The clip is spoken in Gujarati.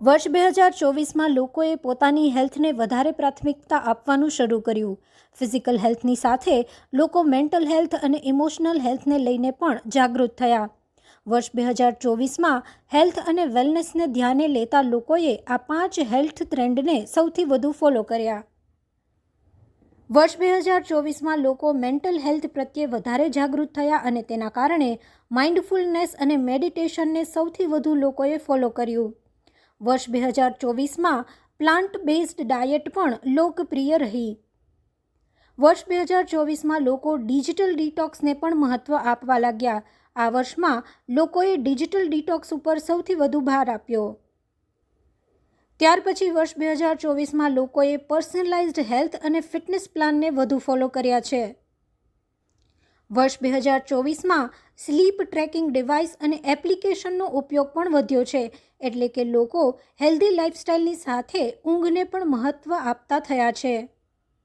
વર્ષ 2024માં લોકોએ પોતાની હેલ્થને વધારે પ્રાથમિકતા આપવાનું શરૂ કર્યું. ફિઝિકલ હેલ્થની સાથે લોકો મેન્ટલ હેલ્થ અને ઇમોશનલ હેલ્થને લઈને પણ જાગૃત થયા. વર્ષ 2024માં હેલ્થ અને વેલનેસને ધ્યાને લેતા લોકોએ આ 5 હેલ્થ ટ્રેન્ડને સૌથી વધુ ફોલો કર્યા. વર્ષ 2024માં લોકો મેન્ટલ હેલ્થ પ્રત્યે વધારે જાગૃત થયા અને તેના કારણે માઇન્ડફુલનેસ અને મેડિટેશનને સૌથી વધુ લોકોએ ફોલો કર્યું. વર્ષ 2024માં પ્લાન્ટ બેઝડ ડાયટ પણ લોકપ્રિય રહી. વર્ષ 2024માં લોકો ડિજિટલ ડિટોક્સને પણ મહત્ત્વ આપવા લાગ્યા. આ વર્ષમાં લોકોએ ડિજિટલ ડિટોક્સ ઉપર સૌથી વધુ ભાર આપ્યો. ત્યાર પછી વર્ષ 2024માં લોકોએ પર્સનલાઇઝ્ડ હેલ્થ અને ફિટનેસ પ્લાનને વધુ ફોલો કર્યા છે. વર્ષ 2024માં સ્લીપ ટ્રેકિંગ ડિવાઇસ અને એપ્લિકેશનનો ઉપયોગ પણ વધ્યો છે. એટલે કે લોકો હેલ્ધી લાઇફસ્ટાઇલની સાથે ઊંઘને પણ મહત્ત્વ આપતા થયા છે.